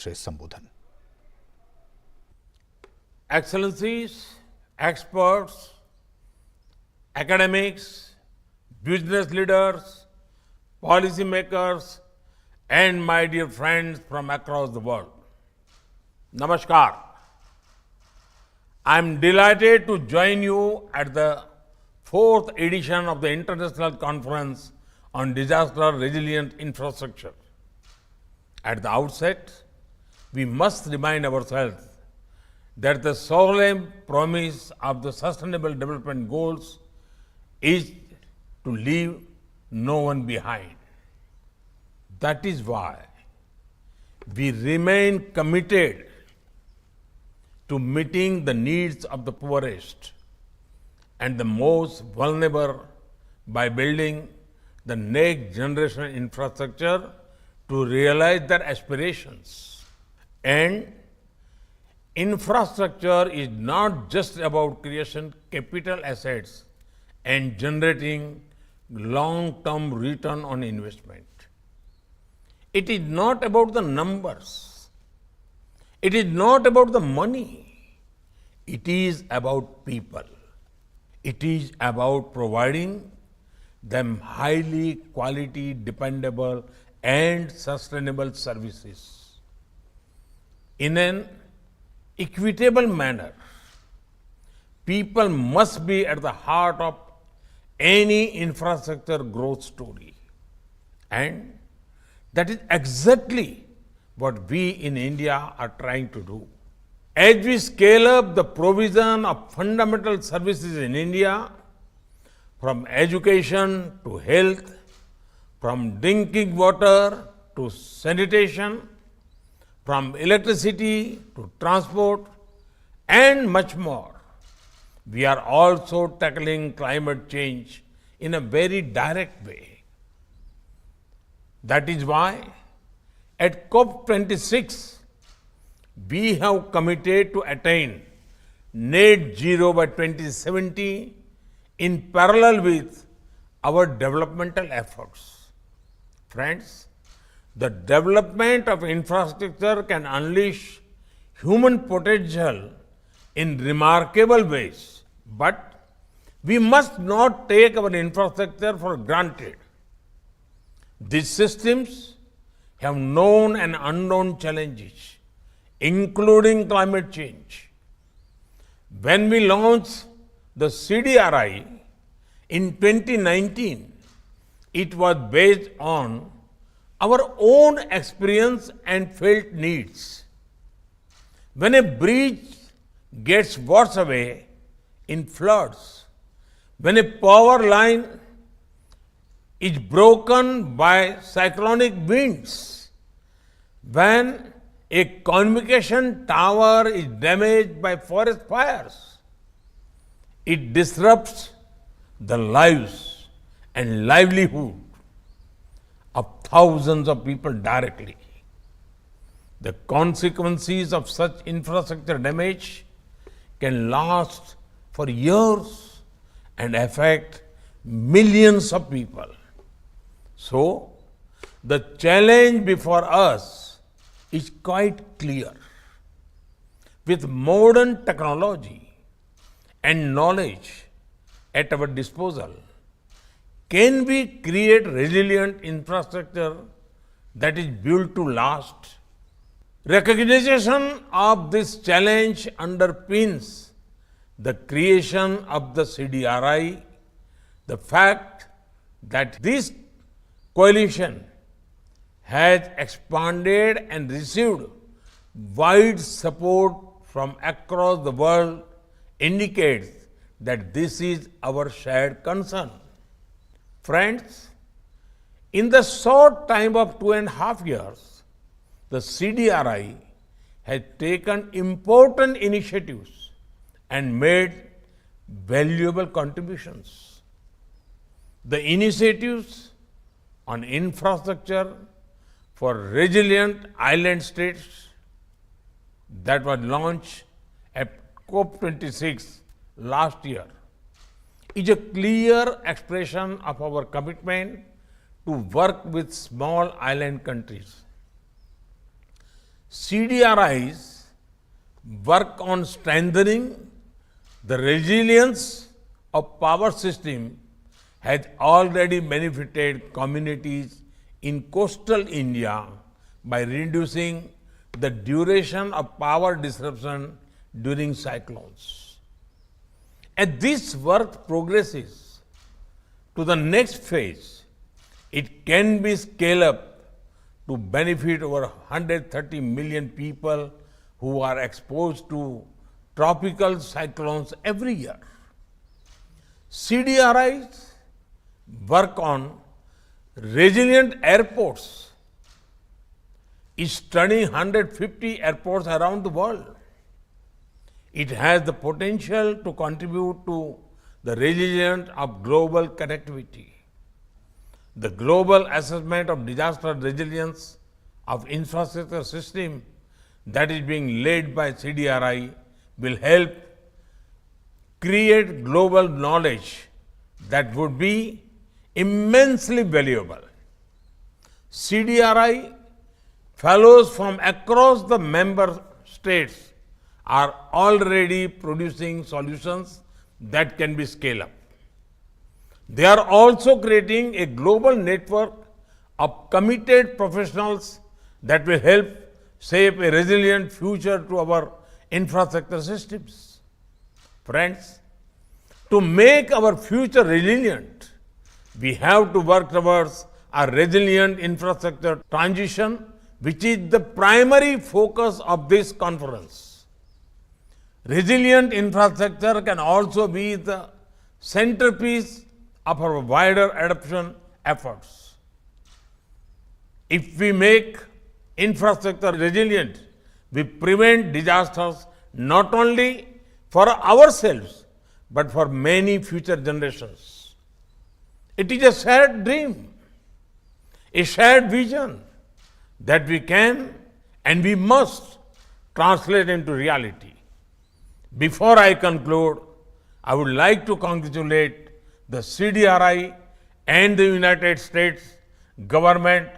से संबोधन। Excellencies, experts, academics, business leaders, policymakers, and my dear friends from across the world. Namaskar. I am delighted to join you at the fourth edition of the International Conference on Disaster Resilient Infrastructure. At the outset, we must remind ourselves that the solemn promise of the Sustainable Development Goals is to leave no one behind. That is why we remain committed to meeting the needs of the poorest and the most vulnerable by building the next generation infrastructure to realize their aspirations. And infrastructure is not just about creation capital assets and generating long-term return on investment. It is not about the numbers. It is not about the money. It is about people. It is about providing them highly quality, dependable, and sustainable services in an equitable manner. People must be at the heart of any infrastructure growth story. And that is exactly what we in India are trying to do. As we scale up the provision of fundamental services in India, from education to health, from drinking water to sanitation, from electricity to transport, and much more, we are also tackling climate change in a very direct way. That is why at COP26, we have committed to attain net zero by 2070 in parallel with our developmental efforts. Friends, the development of infrastructure can unleash human potential in remarkable ways, but we must not take our infrastructure for granted. These systems have known and unknown challenges, including climate change. When we launched the CDRI in 2019, it was based on our own experience and felt needs. When a bridge gets washed away in floods, when a power line is broken by cyclonic winds, when a communication tower is damaged by forest fires, it disrupts the lives and livelihood of thousands of people directly. The consequences of such infrastructure damage can last for years and affect millions of people. So, the challenge before us is quite clear. With modern technology and knowledge at our disposal, can we create resilient infrastructure that is built to last? Recognition of this challenge underpins the creation of the CDRI, the fact that this coalition has expanded and received wide support from across the world indicates that this is our shared concern. Friends, in the short time of 2.5 years, the CDRI has taken important initiatives and made valuable contributions. The initiatives on infrastructure for resilient island states that was launched at COP26 last year is a clear expression of our commitment to work with small island countries. CDRIs work on strengthening the resilience of power system has already benefited communities in coastal India by reducing the duration of power disruption during cyclones. As this work progresses to the next phase, it can be scaled up to benefit over 130 million people who are exposed to tropical cyclones every year. CDRIs work on resilient airports, is studying 150 airports around the world. It has the potential to contribute to the resilience of global connectivity. The global assessment of disaster resilience of infrastructure system that is being led by CDRI will help create global knowledge that would be immensely valuable. CDRI fellows from across the member states are already producing solutions that can be scaled up. They are also creating a global network of committed professionals that will help shape a resilient future to our infrastructure systems. Friends, to make our future resilient, we have to work towards a resilient infrastructure transition, which is the primary focus of this conference. Resilient infrastructure can also be the centerpiece of our wider adoption efforts. If we make infrastructure resilient, we prevent disasters not only for ourselves, but for many future generations. It is a shared dream, a shared vision that we can and we must translate into reality. Before I conclude, I would like to congratulate the CDRI and the United States government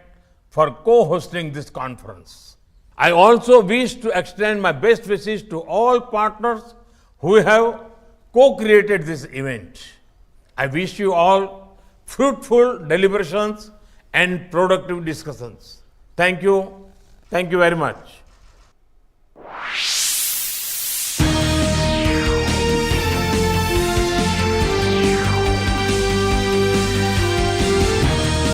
for co-hosting this conference. I also wish to extend my best wishes to all partners who have co-created this event. I wish you all fruitful deliberations and productive discussions. Thank you. Thank you very much.